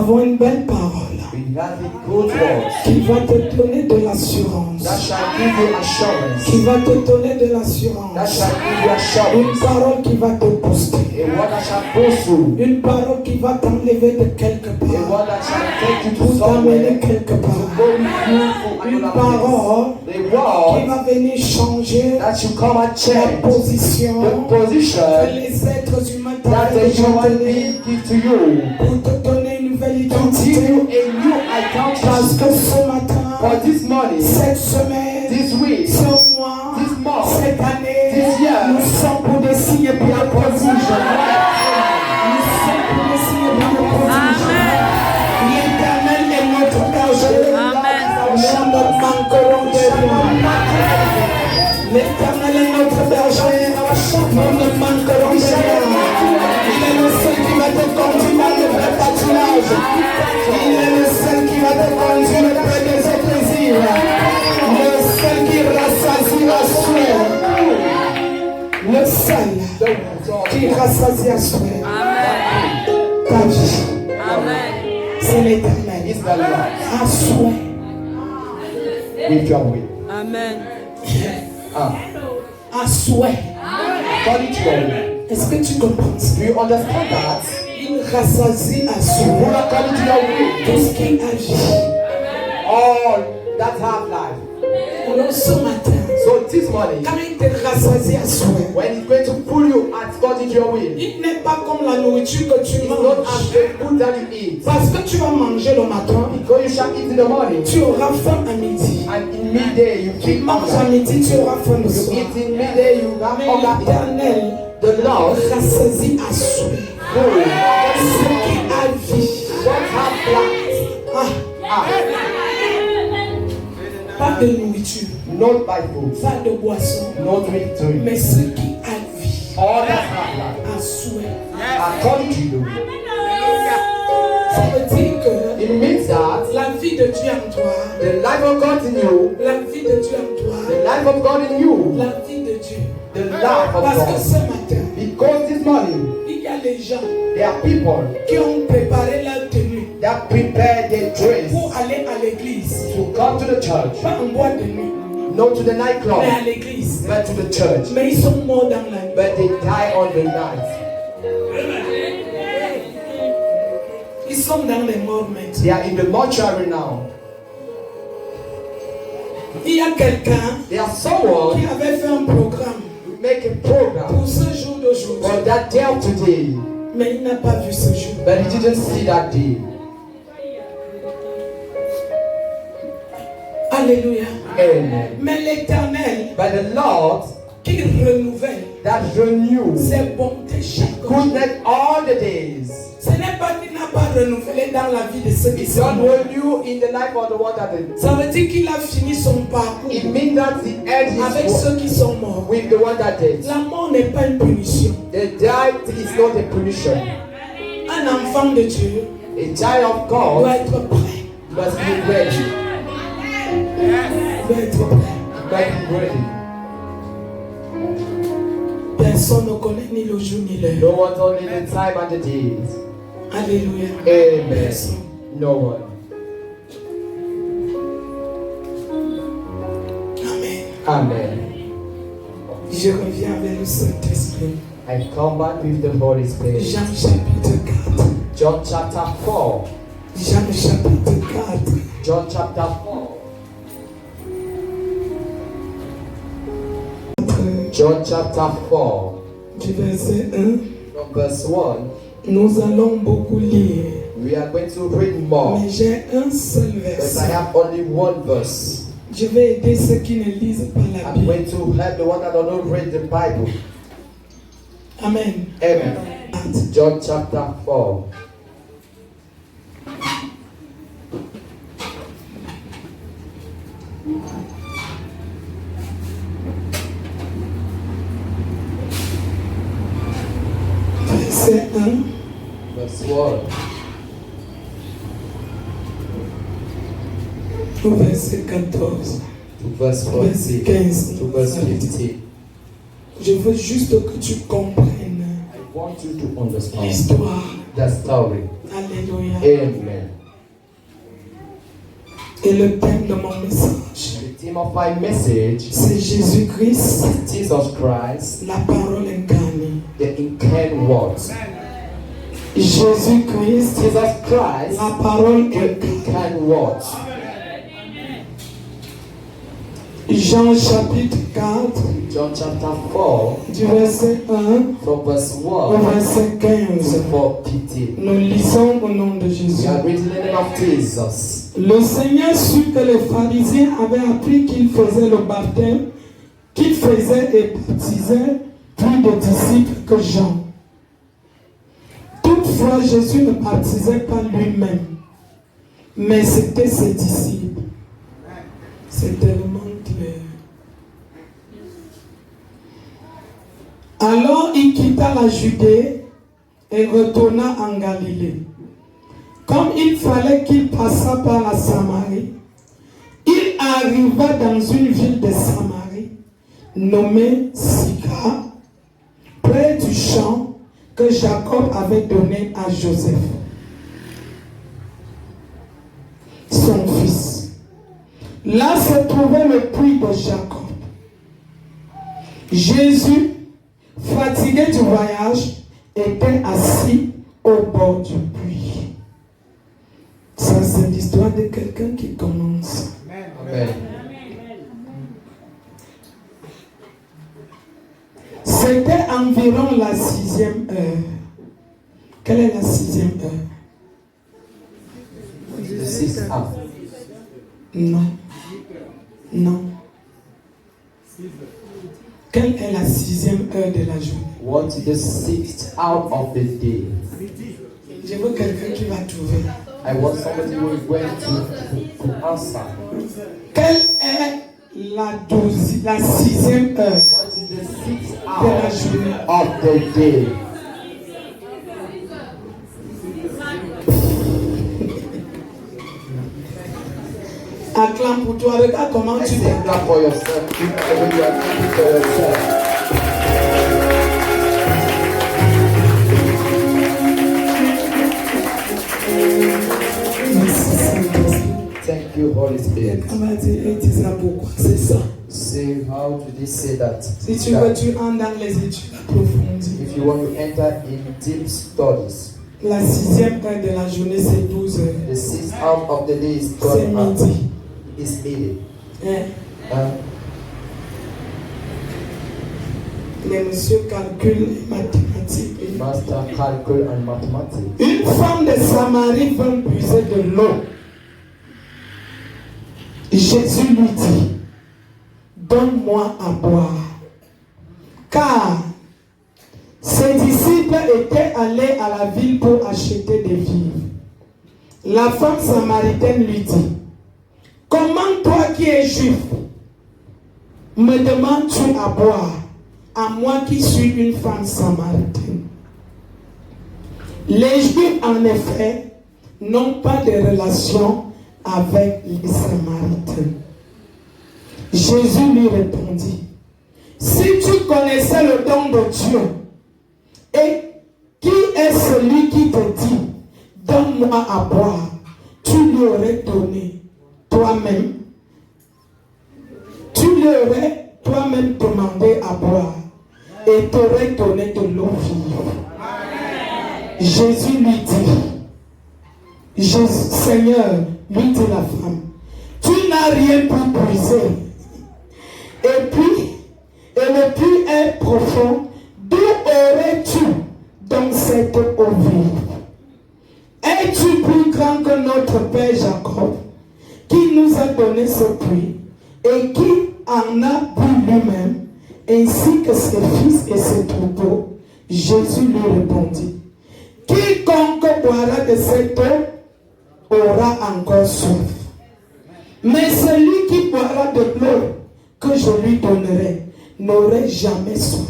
avons une belle parole We have a good word qui va te donner de l'assurance. that shall give you assurance. Qui va te donner de That l'assurance. shall give you Une assurance. parole qui va te booster. A word that shall boost you. Une parole qui va t'enlever de quelque A part word that shall take you to pour somewhere. t'amener quelque To part. go with you to Une another parole place. A qui word va venir changer that you come and la change position the que position les êtres humains that t'avaient the déjà human donné being give to you. pour te donner une nouvelle To give identité. you a new identity. Parce que ce matin, For this morning, cette semaine, this week, ce mois, this month, cette année, this year, nous sommes pour des signes et pour des prodiges. Nous sommes pour des signes et pour des prodiges. L'Éternel est notre berger. Nous ne manquerons de rien. L'Éternel est notre berger. Nous ne manquerons de rien. Il est le seul qui va te conduire dans le vrai pâturage. Il est le seul qui va te conduire près des eaux plaisirs. Le seul qui rassasie à souhait. Le seul qui rassasie à souhait. Ta vie, c'est l'Éternel. is the Lord. À souhait. With your will. Amen. À souhait. According to your will. Est-ce que tu comprends ça? Do you understand that? Il rassasie à Well, souhait according to your will. tout ce qui agit. All that have life. Alors ce matin, So this morning, quand il te rassasie à souhait, when he's going to pull you according to your will, il n'est pas comme la nourriture que tu it's not manges. as the food that you eat. Parce que tu vas manger le matin, Because you shall eat in the morning, tu auras faim à midi. and in midday you Tu feel manges à hunger. midi, tu auras faim le You soir. eat in midday, you have Mais hunger. l'Éternel The Lord, rassasie à souhait. who, Ce qui a vie. what have life, Ah, pas de nourriture, not by food, pas de boisson, not with drink. mais ce qui a vie. All that have life, À souhait. according to you. Ça veut dire que It means that la vie de Dieu en toi, the life of God in you, la vie de Dieu en toi, the life of God in you, la vie de Dieu. the life of Parce que God. ce matin, Because this morning, il y a les gens there are people qui ont préparé leur tenue that prepare their dress pour aller à l'église. to come to the church, Pas en boîte de nuit, not to the mais à nightclub, l'église. but to the church. Mais ils sont morts dans la nuit. But they die on the night. Ils sont dans les morts maintenant. They are in the mortuary now. Il y a quelqu'un There are someone qui avait fait un programme who make a program pour ce jour d'aujourd'hui. for that day of today, Mais il n'a pas vu ce jour. but he didn't see that day. Alléluia. Amen. Mais l'Éternel But the Lord qui renouvelle that renew ses bontés chaque jour. goodness all the days. Ce n'est pas qu'il n'a pas renouvelé dans la vie de ceux qui It sont don't morts. renew in the life of the one that is. Ça veut dire qu'il a fini son parcours It means that the end avec is ceux qui sont morts. with the one that did. La mort n'est pas une punition. The death is not a punition. Un enfant de Dieu A child of God doit être prêt. must be ready. Doit être prêt. Must be ready. Personne ne connaît ni le jour ni l'heure. No one's only the time and the days. Alléluia. Amen. Personne. No one. Amen. Amen. Je reviens avec le Saint-Esprit. I come back with the Holy Spirit. Jean chapitre 4. John chapter 4. Jean chapitre 4. John chapter 4. John chapter 4. Du verset 1. From verse 1. Nous allons beaucoup lire. We are going to read more. Mais j'ai un seul But I verset. have only one verse. Je vais aider ceux qui ne lisent pas la I'm Bible. going to help the one that don't read the Bible. Amen. Amen. John chapter 4. Verset 1. Verse 1. Au verset 14. To verse Verset 14. 15. To verse 15. Je veux juste que tu comprennes I want you to understand l'histoire the story. Alléluia. Amen. Et le thème de mon message, The theme of my message c'est Jésus-Christ, is Jesus Christ, la parole incarnée. the incarnate word. Jésus-Christ, Jesus Christ, la parole the incarnée. incarnate word. Jean chapitre 4, John chapter 4, du verset 1 from verse au 1 verset 15. to 15. Nous lisons au nom de We Jésus. are reading in the name of Jesus. Le Seigneur sut que les pharisiens avaient appris qu'il faisait le baptême, qu'il faisait et baptisait plus de disciples que Jean. Toutefois, Jésus ne baptisait pas lui-même, mais c'était ses disciples. C'est tellement clair. Alors il quitta la Judée et retourna en Galilée. Comme il fallait qu'il passât par la Samarie, il arriva dans une ville de Samarie, nommée Sychar, près du champ que Jacob avait donné à Joseph, son fils. Là se trouvait le puits de Jacob. Jésus, fatigué du voyage, était assis au bord du puits. Ça, c'est l'histoire de quelqu'un qui commence. Amen. C'était environ la 6e heure. Quelle est la 6e heure? The 6th hour. Non. Non. Quelle est la 6e heure de la journée? What is the 6th hour of the day? Je veux quelqu'un qui va trouver. I want somebody who is going to answer. Quelle est la 6e heure What is the 6th de la hour journée? of the day? Acclame pour toi. Regarde comment I tu say t'appelles. clap for yourself. When you are clapping for yourself. Merci Saint-Esprit. Thank you, Holy Spirit. On va dire, et tu sais pourquoi c'est ça. Say, how do they say that? Si tu veux, tu entres dans les études approfondies. If you want to enter in deep studies, La 6e heure de la journée, c'est 12 heures. the 6th hour of the day is C'est 12 hours. midi. Is needed. Hein? Les messieurs calculent les mathématiques. Master calculus and mathematics. Une femme de Samarie vint puiser de l'eau. Jésus lui dit, donne-moi à boire. Car ses disciples étaient allés à la ville pour acheter des vivres. La femme samaritaine lui dit, comment toi qui es juif, me demandes-tu à boire, à moi qui suis une femme samaritaine? Les Juifs, en effet, n'ont pas de relation avec les Samaritains. Jésus lui répondit, si tu connaissais le don de Dieu, et qui est celui qui te dit, donne-moi à boire, tu lui aurais donné toi-même, tu lui aurais toi-même demandé à boire, et t'aurais donné de l'eau vive. Jésus lui dit, Seigneur, lui dit la femme, tu n'as rien pu puiser. Et puis, le puits est profond, d'où aurais-tu donc cette eau vive? Es-tu plus grand que notre père Jacob, qui nous a donné ce puits, et qui en a bu lui-même, ainsi que ses fils et ses troupeaux? Jésus lui répondit, quiconque boira de cette eau aura encore soif. Mais celui qui boira de l'eau que je lui donnerai n'aurait jamais soif.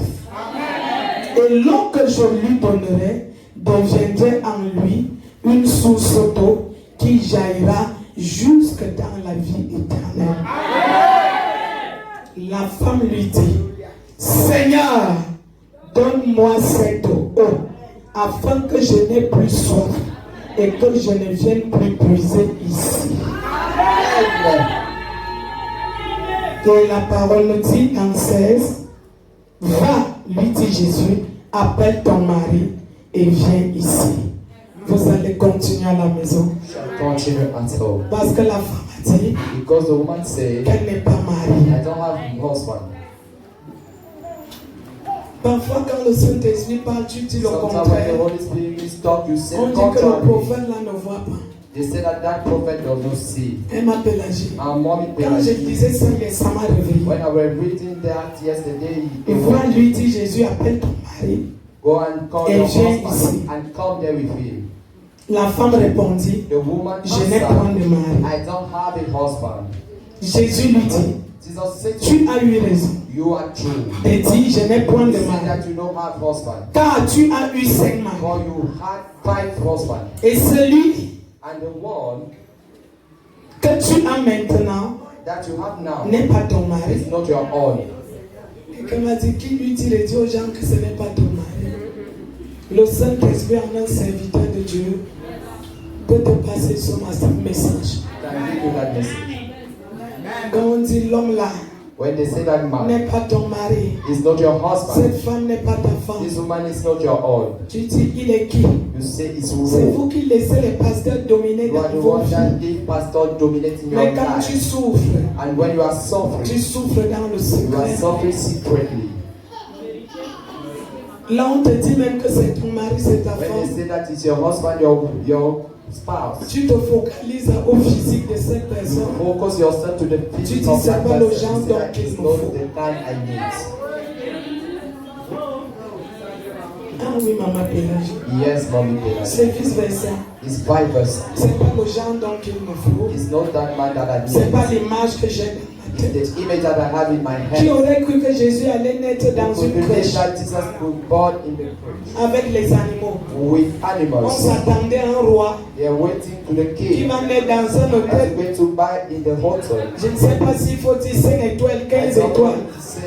Et l'eau que je lui donnerai deviendrait en lui une source d'eau qui jaillira jusque dans la vie éternelle. La femme lui dit, Seigneur, donne-moi cette eau afin que je n'ai plus soif et que je ne vienne plus puiser ici. Amen. Et la parole nous dit en 16, va, lui dit Jésus, appelle ton mari et viens ici. Vous allez continuer à la maison. Continue at home. Parce que la femme a dit Because the woman said, qu'elle n'est pas mariée. I don't have a husband. Parfois quand le Saint-Esprit parle, tu dis le Sometimes when the contraire. Holy Spirit is talk, you say On the dit que le contrary. prophète là ne voit pas. They say that prophet does not see. Elle m'appelle Agi. Our mommy Quand je Pelagie, disais ça, ça m'a réveillé. when I was reading that yesterday, Et voilà, lui dit Jésus, appelle ton mari. go and call Et your viens husband ici. and come there with him. La femme répondit, The woman je n'ai answered, point de mari. I don't have a husband. Jésus lui dit, Jesus said to tu her, as eu raison. you are true. Et dit, je n'ai point You de say mari. that you don't have husband. Car tu as eu 5 maris. For you had 5 husbands. Et celui And the one que tu as maintenant that you have now n'est pas ton mari. is not your own. Quelqu'un m'a dit, qui lui dit de dire aux gens que ce n'est pas ton mari? Le Saint-Esprit en un serviteur de Dieu peut te passer ce message. Can give you that message. Quand on dit l'homme là When they say that man n'est pas ton mari, is not your husband, cette femme n'est pas ta femme, this woman is not your own. tu dis, il est qui? You say it's C'est wrong. vous qui laissez les pasteurs dominer You are dans the vos one vies. that give pastor dominating your Mais quand tu life. souffres, And when you are tu suffering, souffres dans le you are secret. suffering secretly. Là, on te dit même que c'est ton mari, c'est ta When they femme. say that it's your husband, your spouse, Tu te focalises au physique de cette you personne. focus yourself to the Tu physique dis, of c'est that pas le person. genre You say d'homme that qu'il it's me not faut. the kind I need. Ah oui, maman Pélagie. Yes, mommy, Pelagie. C'est vice versa. It's vice versa. C'est pas le genre d'homme qu'il me faut. It's not that man that I C'est pas need. l'image que j'ai dans ma tête. It's the image that I have in my Qui head. aurait cru que Jésus allait naître dans We une believe crèche that Jesus was born in the crèche avec les animaux? with On animals. s'attendait à un roi They are waiting to the qui king va naître dans un that's hôtel. going to buy in the hotel. Je ne sais pas s'il faut dire 5 étoiles, I 15 don't étoiles. want to say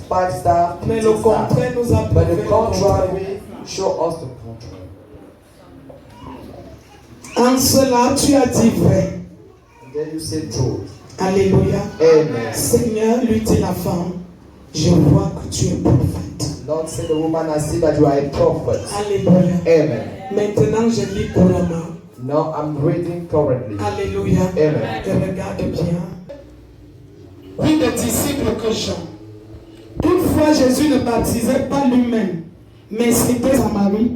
5 star, Mais 15 le star. contraire nous a But prouvé the le contraire. contrary show us the contrary. En cela, tu as dit vrai. And then you say truth. Alléluia. Amen. Seigneur, lui dit la femme, je vois que tu es prophète. Lord said the woman, I see that you are a prophet. Alléluia. Amen. Maintenant, je lis couramment. Now I'm reading currently. Alléluia. Amen. Et regarde bien. Oui, les disciples que Jean. Toutefois, Jésus ne baptisait pas lui-même, mais c'était Samarie.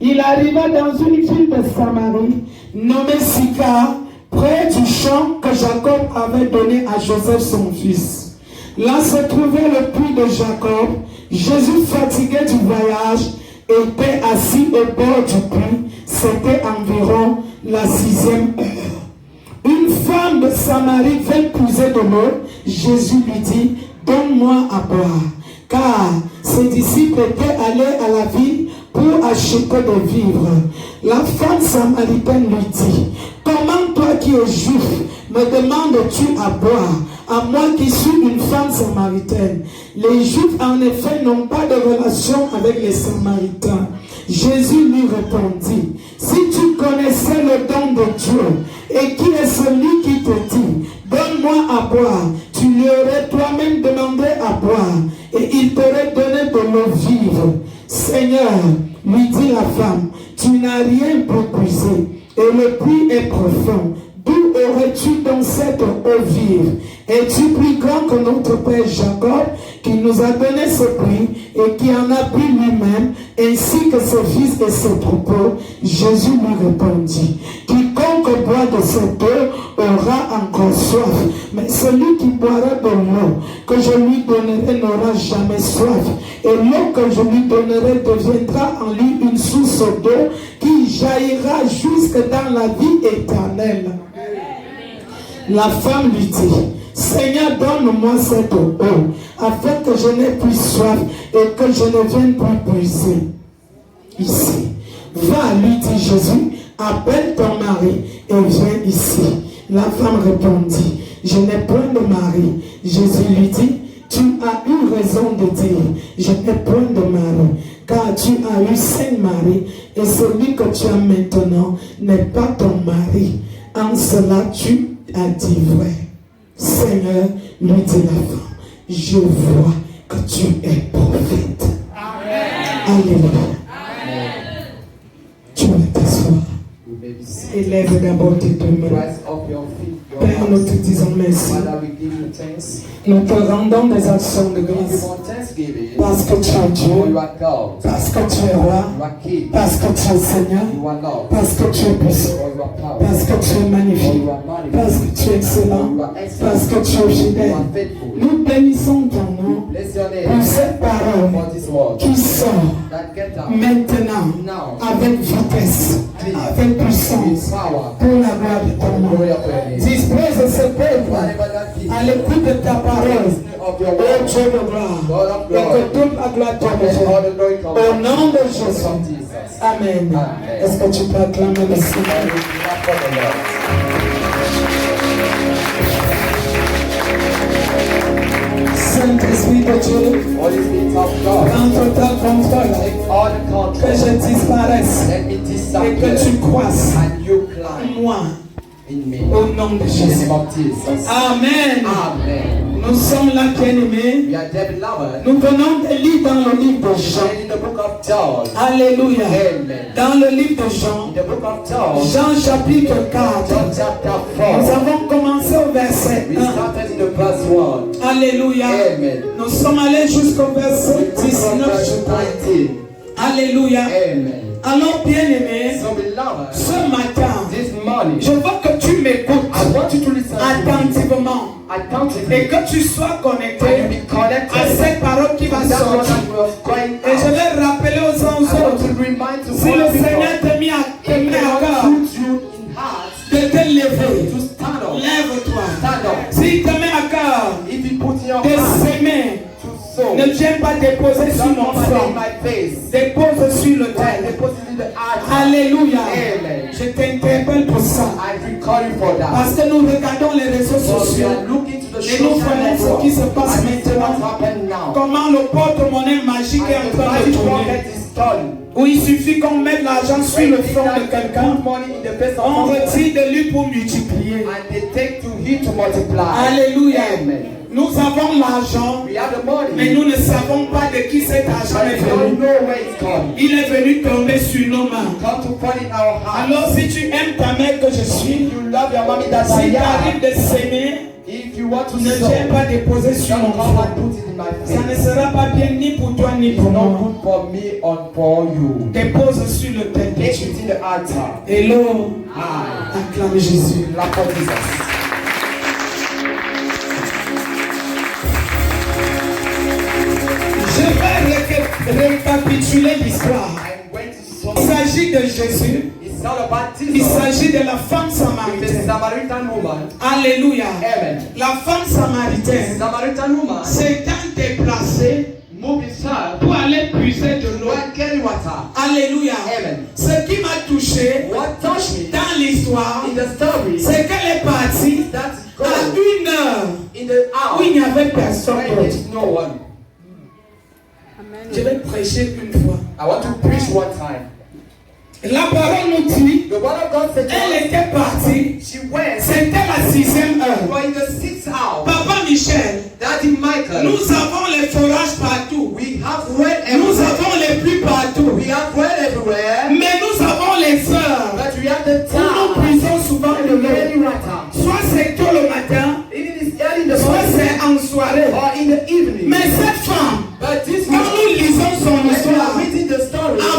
Il arriva dans une ville de Samarie, nommée Sychar, près du champ que Jacob avait donné à Joseph son fils. Là se trouvait le puits de Jacob. Jésus, fatigué du voyage, était assis au bord du puits. C'était environ la 6e heure. Une femme de Samarie vint puiser de l'eau. Jésus lui dit, donne-moi à boire. Car ses disciples étaient allés à la ville pour acheter des vivres. La femme samaritaine lui dit, comment toi qui es juif me demandes-tu à boire, à moi qui suis une femme samaritaine? Les Juifs en effet n'ont pas de relation avec les Samaritains. Jésus lui répondit, si tu connaissais le don de Dieu, et qui est celui qui te dit, donne-moi à boire, tu lui aurais toi-même demandé à boire, et il t'aurait donné de l'eau vive. Seigneur, lui dit la femme, tu n'as rien pour puiser, et le puits est profond. D'où aurais-tu donc cette eau vive? Es-tu plus grand que notre père Jacob, qui nous a donné ce puits et qui en a bu lui-même, ainsi que ses fils et ses troupeaux? Jésus lui répondit, quiconque boit de cette eau aura encore soif, mais celui qui boira de l'eau que je lui donnerai n'aura jamais soif, et l'eau que je lui donnerai deviendra en lui une source d'eau qui jaillira jusque dans la vie éternelle. La femme lui dit, Seigneur, donne-moi cette eau, afin que je n'ai plus soif et que je ne vienne plus puiser ici. Va, lui dit Jésus, appelle ton mari et viens ici. La femme répondit, je n'ai point de mari. Jésus lui dit, tu as eu raison de dire, je n'ai point de mari, car tu as eu 5 maris et celui que tu as maintenant n'est pas ton mari. En cela tu as dit vrai. Seigneur, lui dit la femme, je vois que tu es prophète. Amen. Alléluia. Tu vas t'asseoir. Élève d'abord tes deux mains. Père, nous te disons merci. Nous te rendons des actions de grâce. Parce que tu es Dieu. Parce que tu es roi. Parce que tu es Seigneur. Parce que tu es puissant. Parce que tu es magnifique. Parce que tu es excellent. Parce que tu es fidèle. Nous bénissons ton nom pour cette parole qui sort maintenant avec vitesse, avec puissance, pour la gloire de ton nom. Dispose ce peuple à l'écoute de ta parole. Oh Dieu de gloire, et que toute la gloire te revienne. Au nom de Jésus. Amen. Est-ce que tu peux acclamer le Seigneur? Saint-Esprit de Dieu, prends total contrôle, que je disparaisse et que tu croisses en moi, au nom de Jésus. Amen. Nous sommes là, bien-aimés. Nous venons de lire dans le livre de Jean. Alléluia. Dans le livre de Jean, Jean chapitre 4, nous avons commencé au verset 1. Alléluia. Nous sommes allés jusqu'au verset 19. Alléluia. Alors, bien-aimé, ce matin, je veux que tu m'écoutes attentivement et que tu sois connecté à cette parole qui va sortir. Et je vais rappeler aux uns aux autres, si le Seigneur t'a mis à cœur de te lever, lève-toi. S'il te met à cœur de s'aimer, ne viens pas déposer sur mon front. Dépose sur le terre. Alléluia. Je t'interpelle pour ça. Parce que nous regardons les réseaux sociaux et nous voyons ce qui se passe maintenant. Comment le porte-monnaie magique est en train de tourner. Où il suffit qu'on mette l'argent sur le front de quelqu'un, on retire de lui pour multiplier. Alléluia. Nous avons l'argent, mais nous ne savons pas de qui cet argent est venu. Il est venu tomber sur nos mains. Alors si tu aimes ta mère que je suis, si tu arrives de s'aimer, ne viens pas déposer sur mon front. Ça ne sera pas bien ni pour toi ni pour moi. Dépose sur le tête de Dieu. Hello. Acclame Jésus. Je vais récapituler l'histoire. Il s'agit de Jésus. Il s'agit de la femme samaritaine. Alléluia. La femme samaritaine s'étant déplacée pour aller puiser de l'eau. Alléluia. Ce qui m'a touché dans l'histoire, c'est qu'elle est partie à 1 heure où il n'y avait personne d'autre. Je vais prêcher une fois. La parole nous dit, elle était partie, c'était la 6e heure. Papa Michel, nous avons les forages partout, nous avons les pluies partout, mais nous avons les heures où nous puisons souvent de l'eau. Soit c'est tôt le matin, soit c'est en soirée. Mais cette femme, quand nous lisons son histoire, a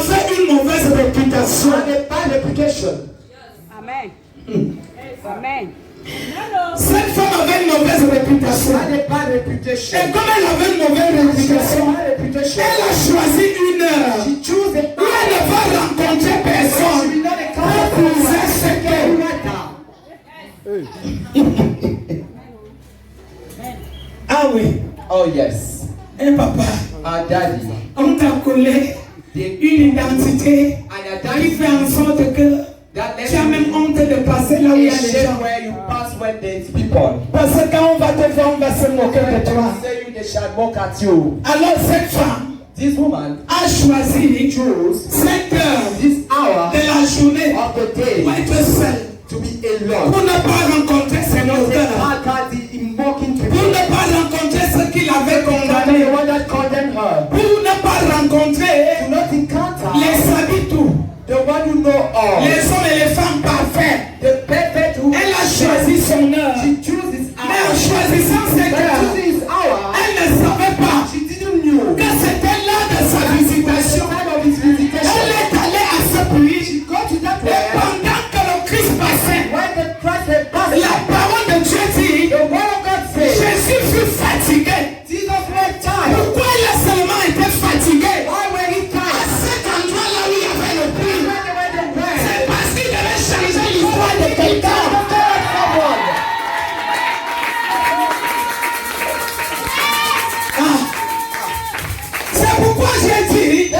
fait une mauvaise réputation. Amen. Amen. Cette femme avait une mauvaise réputation. Et comme elle avait une mauvaise réputation, elle a choisi 1 heure où elle ne va rencontrer personne pour poser ce qu'elle. Ah oui. Oh yes. Et papa, Daddy, on t'a collé une identité qui fait en sorte que tu as même honte de passer là où il y a les gens. Parce que quand on va te voir, on va se moquer de toi. Alors cette femme, This woman a choisi chose cette heure this hour de la journée of the day pour être seule, to be alone. pour ne pas rencontrer ses moutons, pour ne pas rencontrer ceux qui l'avaient condamné, pour ne pas rencontrer les habitants, les hommes et les femmes parfaits. Elle a choisi son heure. Mais en choisissant cette heure, elle ne savait pas que c'était l'heure de sa visitation. Elle est allée à ce puits. Et pendant que le Christ passait, la parole de Dieu dit, Jésus fut fatigué. Pourquoi il a seulement été fatigué? À cet endroit-là où il y avait le puits, c'est parce qu'il devait changer l'histoire de quelqu'un. C'est pourquoi j'ai dit, il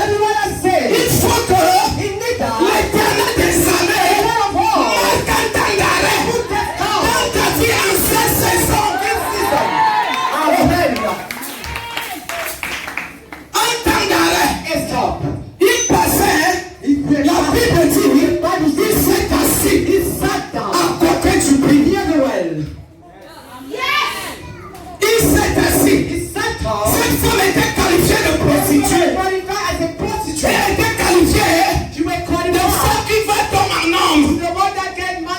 faut que l'Éternel des armées marque un temps d'arrêt dans ta vie en cette saison. Un temps d'arrêt. Il passait, la Bible dit, il s'est assis à côté du puits. Il s'est assis. Cette femme était qualifiée de prostituée. Elle était qualifiée de femme qui va tomber en homme.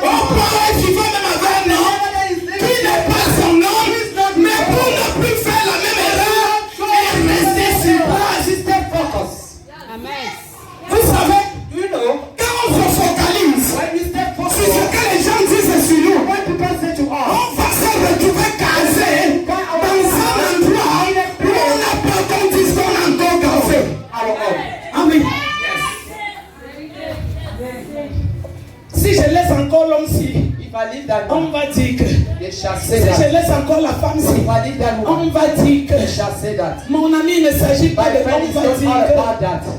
Au point qui va même avec un homme qui n'est pas son homme, mais pour ne plus faire la même erreur et rester sur place. Vous savez, quand on se focalise sur ce que les gens disent sur nous, on va se retrouver casé dans un endroit où on n'a pas qu'on dise qu'on a encore casé. Amen. Si je laisse encore l'homme-ci, on va dire que. Si je laisse encore la femme-ci, on va dire que. Mon ami, il ne s'agit pas de on va dire que.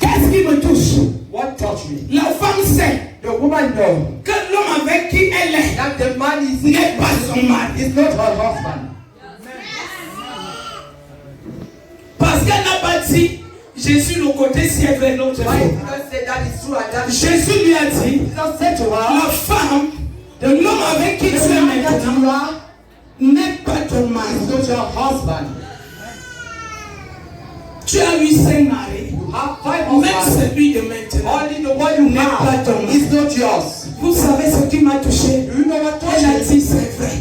Qu'est-ce qui me touche? La femme sait que l'homme avec qui elle est n'est pas son mari. Parce qu'elle n'a pas dit Jésus le côté si elle veut l'autre. Jésus lui a dit la femme de l'homme avec qui tu es maintenant n'est pas ton mari. Tu as eu 5 maris. Même celui de maintenant n'est pas ton mari. Vous savez ce qui m'a touché? Elle a dit c'est vrai.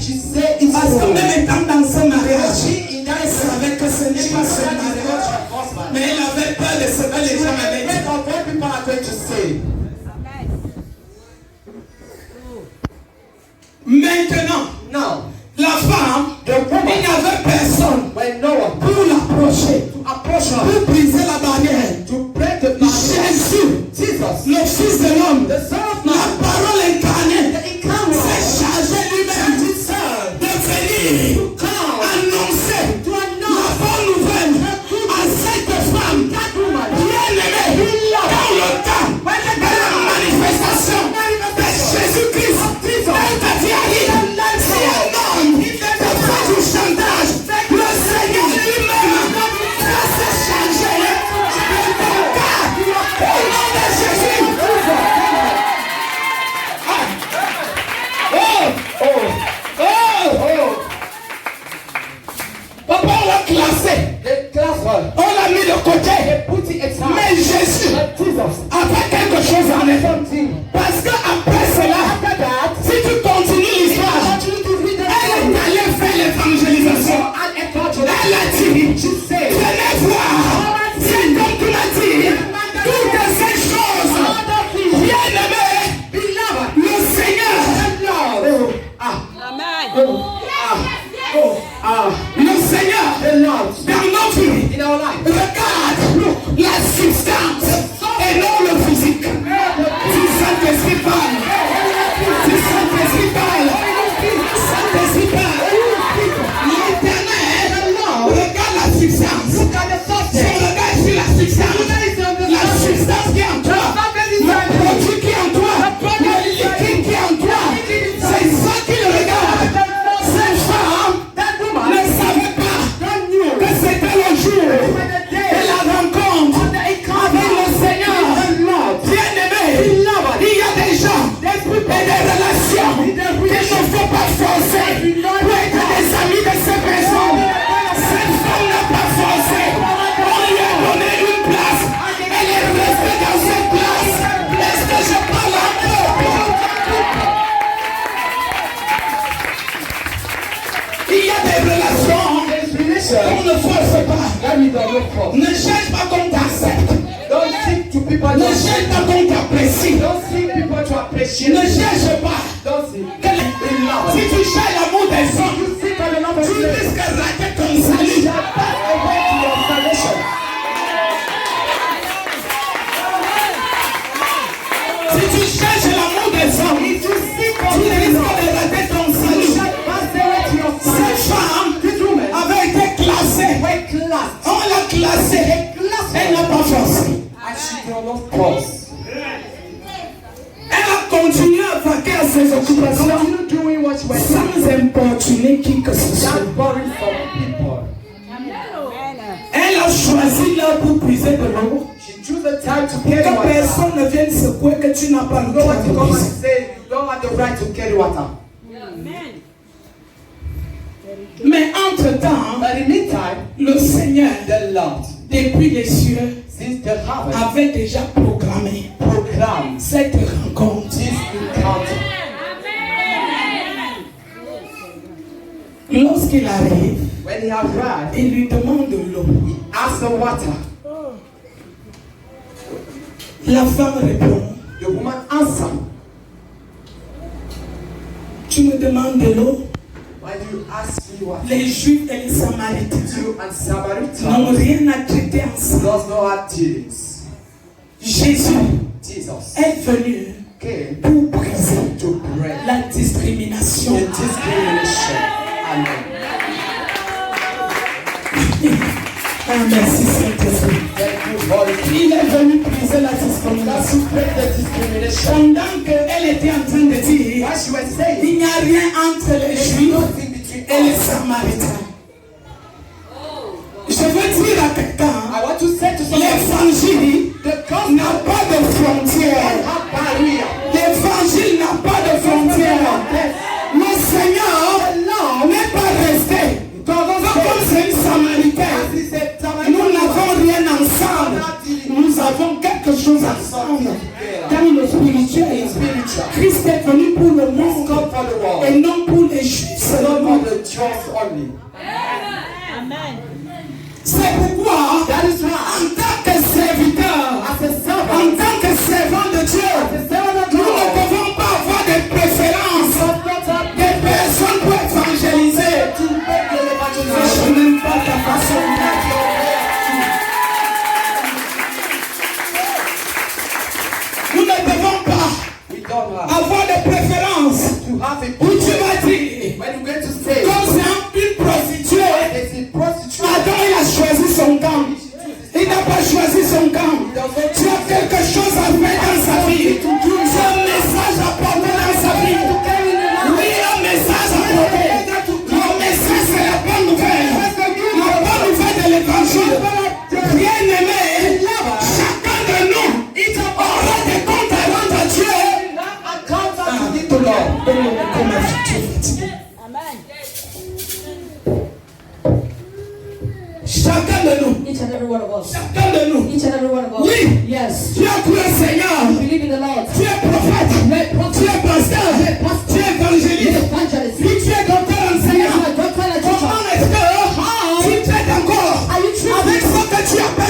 Parce que même étant dans ce mariage, elle savait que ce n'est pas son mariage. Mais elle avait peur de ce que les gens allaient dire. Maintenant, la femme, il n'y avait personne pour l'approcher, pour briser la barrière. Jésus, le Fils de l'homme, la parole incarnée, s'est chargé lui-même de venir annoncer la bonne nouvelle à cette femme bien-aimée dans le temps de la manifestation de Jésus-Christ. Elle t'a dit, c'est un homme qui fait du chantage. Le Seigneur lui-même va se charger de ton cas au nom de Jésus. Papa, on l'a classé. On l'a mis de côté. Mais Jésus a fait quelque chose en elle. Parce qu'après cela, si tu continues l'histoire, elle est allée faire l'évangélisation. Elle a dit, venez voir. C'est comme tu l'as dit. Toutes ces choses. Bien-aimé, le Seigneur. Le Seigneur, dans nos vies, regarde la substance et non le physique. Tu sais que course. Elle a continué à vaquer à ses occupations Continue doing what you were doing. sans importuner qui que ce soit. Without bothering some people. Elle a choisi là pour puiser de l'eau. She chose the time to Pour carry que water. personne ne vienne secouer que tu n'as pas le You don't droit want de to come and puiser. say you don't have the right to carry water. Mais entre-temps, But in the meantime, le Seigneur, the Lord, depuis les cieux, since the harvest, avait déjà programmé proclaimed cette rencontre. this encounter. Lorsqu'il arrive, When he arrived, il lui demande de l'eau. he asked the water. La femme répond, The woman answered, tu me demandes de l'eau? why do you ask me water? Les Juifs et les Samaritains You and n'ont Samaritans rien à traiter ensemble. does not have dealings. Jésus Jesus est venu came pour briser to break la discrimination. the discrimination. Amen. Ah, merci Saint-Esprit. Thank you, Holy Spirit. Il est venu briser la discrimination. To break the discrimination. Pendant qu'elle était en train de dire, What she was saying, il n'y a rien entre les there's Juifs nothing between et les us. Samaritains. Je veux dire à quelqu'un, I want to say to someone, l'évangile the gospel n'a pas de frontières. don't have barrier. L'évangile n'a pas de frontières. Le Seigneur n'est pas resté. Comme c'est une Samaritaine, nous n'avons rien ensemble. Nous avons quelque chose ensemble. Dans le spirituel, Christ est venu pour le monde God for the world, et non pour les Juifs not seulement. for the Jews only. C'est pourquoi, That is why, en tant que serviteur, as a servant, en tant que servant de Dieu, nous ne devons pas avoir de préférences. Des personnes pour évangéliser. to make the evangelisation. Je n'aime pas ta façon d'être. Nous ne devons pas We don't have avoir de préférences. to have a Où tu vas dire, when you get to say comme c'est une prostituée, there's a prostitute, Adam il a choisi son camp. Il n'a pas choisi son camp. Tu as quelque chose à faire dans sa vie. Tu as un message à porter dans sa vie. Oui, un message à porter. Le message c'est la bonne nouvelle. La bonne nouvelle de l'évangile. Bien aimé, chacun de nous aura des comptes à rendre à Dieu. Tout le monde, comme tu es. Chacun de nous. Each and every one of us. Chacun de nous. Each and every one of us. Oui. Yes. Tu as cru au Seigneur. Believe in the Lord. Tu es prophète. Tu es pasteur. Tu es évangéliste. Evangelist. Oui, tu es docteur enseignant. Comment est-ce que tu traites encore avec ce que tu appelles